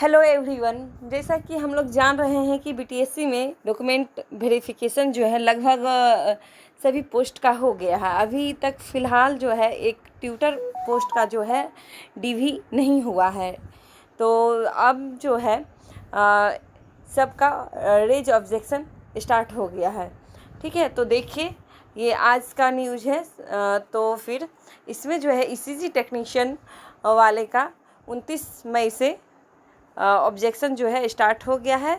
Hello everyone. जैसा कि हम लोग जान रहे हैं कि बीटीएससी में डॉक्यूमेंट वेरिफिकेशन जो है लगभग सभी पोस्ट का हो गया है। अभी तक फ़िलहाल जो है एक ट्यूटर पोस्ट का जो है डीवी नहीं हुआ है। तो अब जो है सबका रेज ऑब्जेक्शन स्टार्ट हो गया है। ठीक है, तो देखिए ये आज का न्यूज़ है। तो फिर इसमें जो है ईसीजी टेक्नीशियन वाले का 29 मई से ऑब्जेक्शन जो है स्टार्ट हो गया है।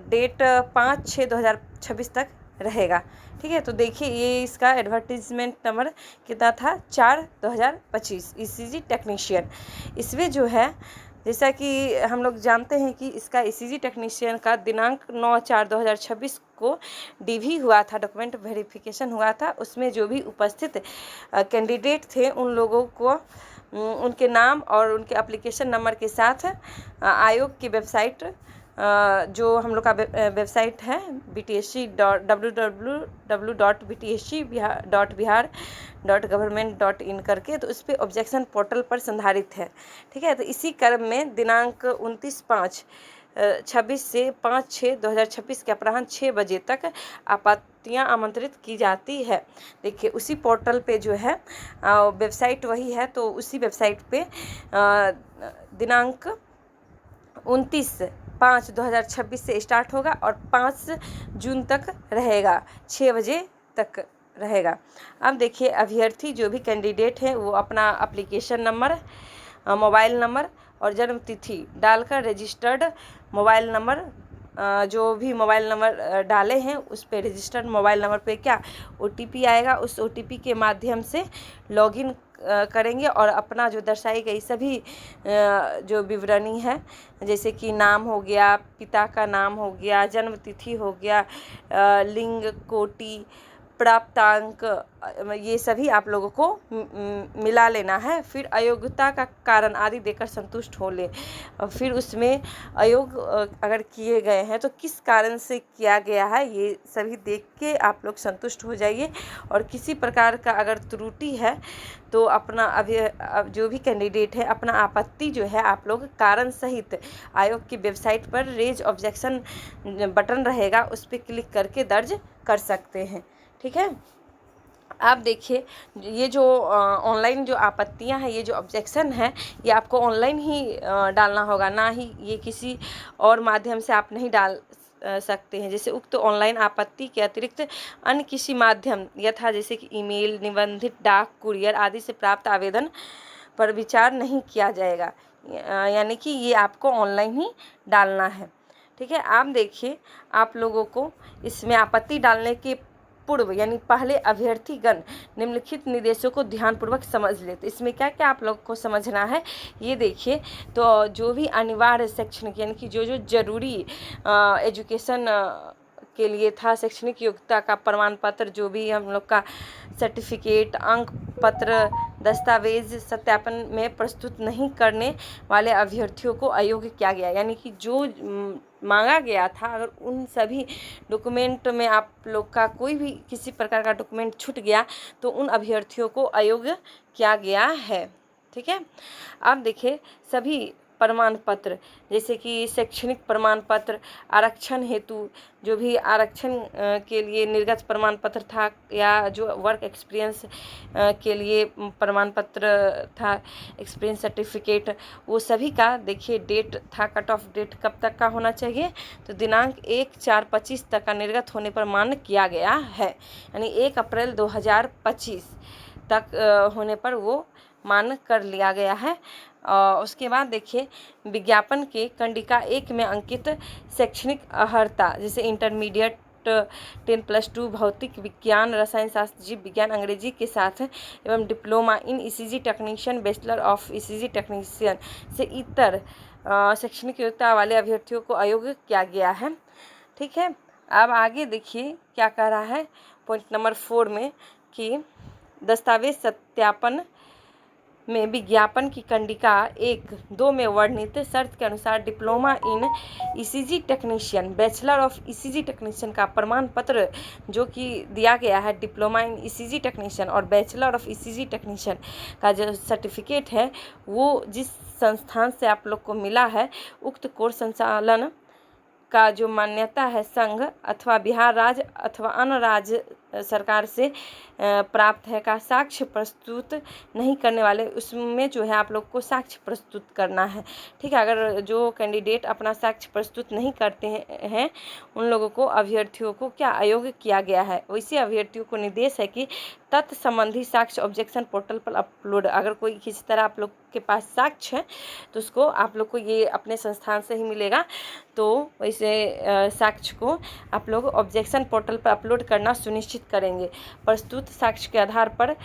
डेट 5/6/2026 तक रहेगा। ठीक है, तो देखिए ये इसका एडवर्टीजमेंट नंबर कितना था, 4/2025 ईसीजी टेक्नीशियन। इसमें जो है जैसा कि हम लोग जानते हैं कि इसका ईसीजी टेक्नीशियन का दिनांक 9/4/2026 को डीवी हुआ था, डॉक्यूमेंट वेरिफिकेशन हुआ था। उसमें जो भी उपस्थित कैंडिडेट थे उन लोगों को उनके नाम और उनके एप्लीकेशन नंबर के साथ आयोग की वेबसाइट, जो हम लोग का वेबसाइट है www.btsc.bihar.gov.in करके, तो उस पर ऑब्जेक्शन पोर्टल पर संधारित है। ठीक है, तो इसी क्रम में दिनांक 29/5/26 से 5/6/2026 के अपराह्न 6 बजे तक आपत्तियां आमंत्रित की जाती है। देखिए उसी पोर्टल पे जो है वेबसाइट वही है, तो उसी वेबसाइट पे दिनांक 29/5/2026 से स्टार्ट होगा और 5 जून तक रहेगा, 6 बजे तक रहेगा। अब देखिए अभ्यर्थी जो भी कैंडिडेट है वो अपना एप्लीकेशन नंबर, मोबाइल नंबर और जन्म तिथि डालकर रजिस्टर्ड मोबाइल नंबर, जो भी मोबाइल नंबर डाले हैं उस पे रजिस्टर्ड मोबाइल नंबर पे क्या ओटीपी आएगा, उस ओटीपी के माध्यम से लॉगिन करेंगे और अपना जो दर्शाई गई सभी जो विवरणी है, जैसे कि नाम हो गया, पिता का नाम हो गया, जन्म तिथि हो गया, लिंग, कोटि, प्राप्तांक, ये सभी आप लोगों को मिला लेना है। फिर अयोग्यता का कारण आदि देकर संतुष्ट हो ले। फिर उसमें अयोग्य अगर किए गए हैं तो किस कारण से किया गया है ये सभी देख के आप लोग संतुष्ट हो जाइए। और किसी प्रकार का अगर त्रुटि है तो अपना जो भी कैंडिडेट है अपना आपत्ति जो है आप लोग कारण सहित आयोग की वेबसाइट पर रेज ऑब्जेक्शन बटन रहेगा, उस पर क्लिक करके दर्ज कर सकते हैं। ठीक है, आप देखिए ये जो ऑनलाइन जो आपत्तियां हैं, ये जो ऑब्जेक्शन है, ये आपको ऑनलाइन ही डालना होगा, ना ही ये किसी और माध्यम से आप नहीं डाल सकते हैं। जैसे उक्त ऑनलाइन आपत्ति के अतिरिक्त अन्य किसी माध्यम यथा जैसे कि ईमेल, निबंधित डाक, कुरियर आदि से प्राप्त आवेदन पर विचार नहीं किया जाएगा। यानी कि ये आपको ऑनलाइन ही डालना है। ठीक है, आप देखिए आप लोगों को इसमें आपत्ति डालने के पूर्व यानी पहले अभ्यर्थीगण निम्नलिखित निर्देशों को ध्यानपूर्वक समझ ले। तो इसमें क्या क्या आप लोग को समझना है ये देखिए। तो जो भी अनिवार्य शैक्षणिक यानी कि जो जो जरूरी एजुकेशन के लिए था, शैक्षणिक योग्यता का प्रमाण पत्र, जो भी हम लोग का सर्टिफिकेट, अंक पत्र, दस्तावेज सत्यापन में प्रस्तुत नहीं करने वाले अभ्यर्थियों को अयोग्य किया गया। यानी कि जो मांगा गया था, अगर उन सभी डॉक्यूमेंट में आप लोग का कोई भी किसी प्रकार का डॉक्यूमेंट छूट गया तो उन अभ्यर्थियों को अयोग्य किया गया है। ठीक है, अब देखिए सभी प्रमाण पत्र जैसे कि शैक्षणिक प्रमाण पत्र, आरक्षण हेतु जो भी आरक्षण के लिए निर्गत प्रमाण पत्र था या जो वर्क एक्सपीरियंस के लिए प्रमाण पत्र था, एक्सपीरियंस सर्टिफिकेट, वो सभी का देखिए डेट था, कट ऑफ डेट कब तक का होना चाहिए, तो दिनांक 1/4/25 तक का निर्गत होने पर मान्य किया गया है। यानी 1 अप्रैल 2025 तक होने पर वो मान्य कर लिया गया है। उसके बाद देखिए विज्ञापन के कंडिका 1 में अंकित शैक्षणिक अर्हता जैसे इंटरमीडिएट 10+2 भौतिक विज्ञान, रसायन शास्त्र, जीव विज्ञान, अंग्रेजी के साथ एवं diploma in ECG technician, bachelor of ECG technician से इतर शैक्षणिक योग्यता वाले अभ्यर्थियों को अयोग्य किया गया है। ठीक है, अब आगे देखिए क्या कह रहा है पॉइंट नंबर 4 में कि दस्तावेज सत्यापन में विज्ञापन की कंडिका 1-2 में वर्णित शर्त के अनुसार diploma in ECG technician, bachelor of ECG technician का प्रमाण पत्र जो कि दिया गया है, डिप्लोमा इन ईसीजी टेक्नीशियन और बैचलर ऑफ ईसीजी टेक्नीशियन का जो सर्टिफिकेट है वो जिस संस्थान से आप लोग को मिला है, उक्त कोर्स संचालन का जो मान्यता है संघ अथवा बिहार राज्य अथवा अन्य राज्य सरकार से प्राप्त है का साक्ष्य प्रस्तुत नहीं करने वाले, उसमें जो है आप लोग को साक्ष्य प्रस्तुत करना है। ठीक है, अगर जो कैंडिडेट अपना साक्ष्य प्रस्तुत नहीं करते हैं उन लोगों को, अभ्यर्थियों को क्या अयोग्य किया गया है। वैसे अभ्यर्थियों को निर्देश है कि तत् संबंधी साक्ष्य ऑब्जेक्शन पोर्टल पर अपलोड, अगर कोई किसी तरह आप लोग के पास साक्ष्य है तो उसको आप लोग को ये अपने संस्थान से ही मिलेगा, तो वैसे साक्ष्य को आप लोग ऑब्जेक्शन पोर्टल पर अपलोड करना सुनिश्चित करेंगे। प्रस्तुत साक्ष्य के आधार पर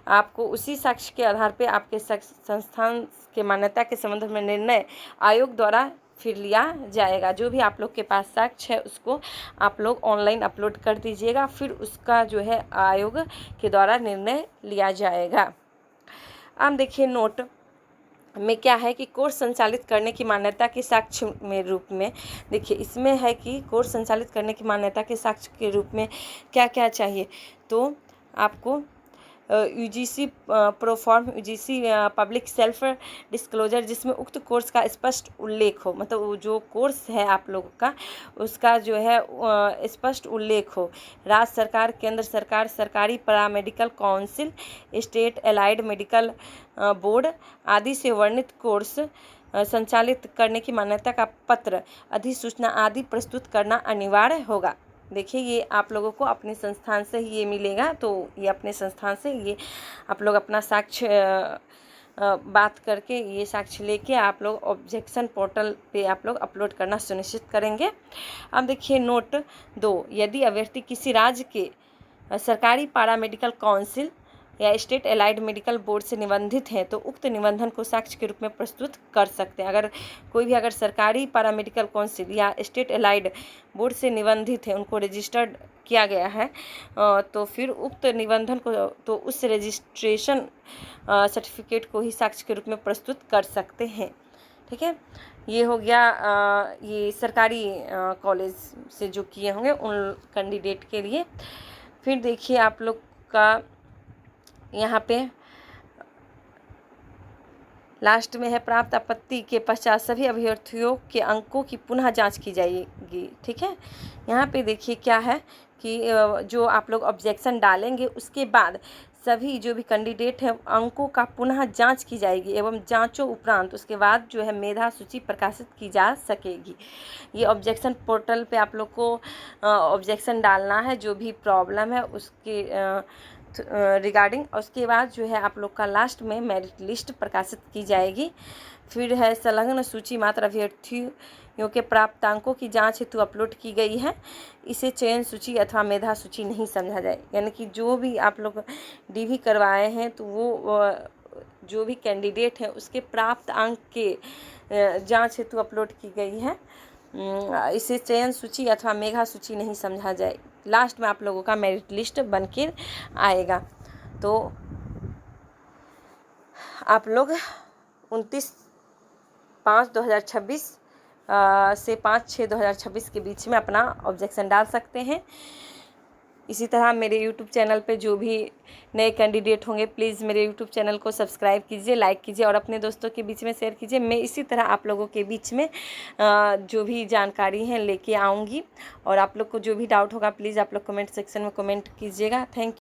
आपको, उसी साक्ष्य के आधार पर आपके संस्थान के मान्यता के संबंध में निर्णय आयोग द्वारा फिर लिया जाएगा। जो भी आप लोग के पास साक्ष्य है उसको आप लोग ऑनलाइन अपलोड कर दीजिएगा, फिर उसका जो है आयोग के द्वारा निर्णय लिया जाएगा। अब देखिए नोट में क्या है कि कोर्स संचालित करने की मान्यता के साक्ष्य में रूप में, देखिए इसमें है कि कोर्स संचालित करने की मान्यता के साक्ष्य के रूप में क्या क्या चाहिए। तो आपको UGC proforma, UGC public self disclosure, जिसमें उक्त कोर्स का स्पष्ट उल्लेख हो, मतलब वो जो कोर्स है आप लोगों का उसका जो है स्पष्ट उल्लेख हो। राज्य सरकार, केंद्र सरकार, सरकारी paramedical council, state allied medical board आदि से वर्णित कोर्स संचालित करने की मान्यता का पत्र, अधिसूचना आदि प्रस्तुत करना अनिवार्य होगा। देखिए ये आप लोगों को अपने संस्थान से ही ये मिलेगा, तो ये अपने संस्थान से ये आप लोग अपना साक्ष्य बात करके ये साक्ष्य लेके आप लोग ऑब्जेक्शन पोर्टल पे आप लोग अपलोड करना सुनिश्चित करेंगे। अब देखिए नोट 2, यदि अभ्यर्थी किसी राज्य के सरकारी पैरामेडिकल काउंसिल या स्टेट एलाइड मेडिकल बोर्ड से निबंधित हैं तो उक्त निबंधन को साक्ष्य के रूप में प्रस्तुत कर सकते हैं। अगर कोई भी अगर सरकारी पैरामेडिकल काउंसिल या स्टेट एलाइड बोर्ड से निबंधित है, उनको रजिस्टर्ड किया गया है, तो फिर उक्त निबंधन को, तो उस रजिस्ट्रेशन सर्टिफिकेट को ही साक्ष्य के रूप में प्रस्तुत कर सकते हैं। ठीक है, ये हो गया ये सरकारी कॉलेज से जो किए होंगे उन कैंडिडेट के लिए। फिर देखिए आप लोग का यहाँ पे लास्ट में है, प्राप्त आपत्ति के पश्चात सभी अभ्यर्थियों के अंकों की पुनः जांच की जाएगी। ठीक है, यहाँ पे देखिए क्या है कि जो आप लोग ऑब्जेक्शन डालेंगे उसके बाद सभी जो भी कैंडिडेट हैं अंकों का पुनः जांच की जाएगी एवं जांचों उपरांत उसके बाद जो है मेधा सूची प्रकाशित की जा सकेगी। ये ऑब्जेक्शन पोर्टल पे आप लोग को ऑब्जेक्शन डालना है, जो भी प्रॉब्लम है उसके रिगार्डिंग। उसके बाद जो है आप लोग का लास्ट में मेरिट लिस्ट प्रकाशित की जाएगी। फिर है संलग्न सूची मात्र अभ्यर्थियों के प्राप्तांकों की जांच हेतु अपलोड की गई है, इसे चयन सूची अथवा मेधा सूची नहीं समझा जाए। यानी कि जो भी आप लोग डीवी करवाए हैं तो वो जो भी कैंडिडेट हैं उसके प्राप्त अंक के जांच हेतु अपलोड की गई है, इसे चयन सूची अथवा मेधा सूची नहीं समझा जाए। लास्ट में आप लोगों का मेरिट लिस्ट बन के आएगा। तो आप लोग 29/5/2026 से 5/6/2026 के बीच में अपना ऑब्जेक्शन डाल सकते हैं। इसी तरह मेरे यूट्यूब चैनल पे जो भी नए कैंडिडेट होंगे प्लीज़ मेरे यूट्यूब चैनल को सब्सक्राइब कीजिए, लाइक कीजिए और अपने दोस्तों के बीच में शेयर कीजिए। मैं इसी तरह आप लोगों के बीच में जो भी जानकारी है लेके आऊँगी, और आप लोग को जो भी डाउट होगा प्लीज़ आप लोग कमेंट सेक्शन में कमेंट कीजिएगा। Thank you.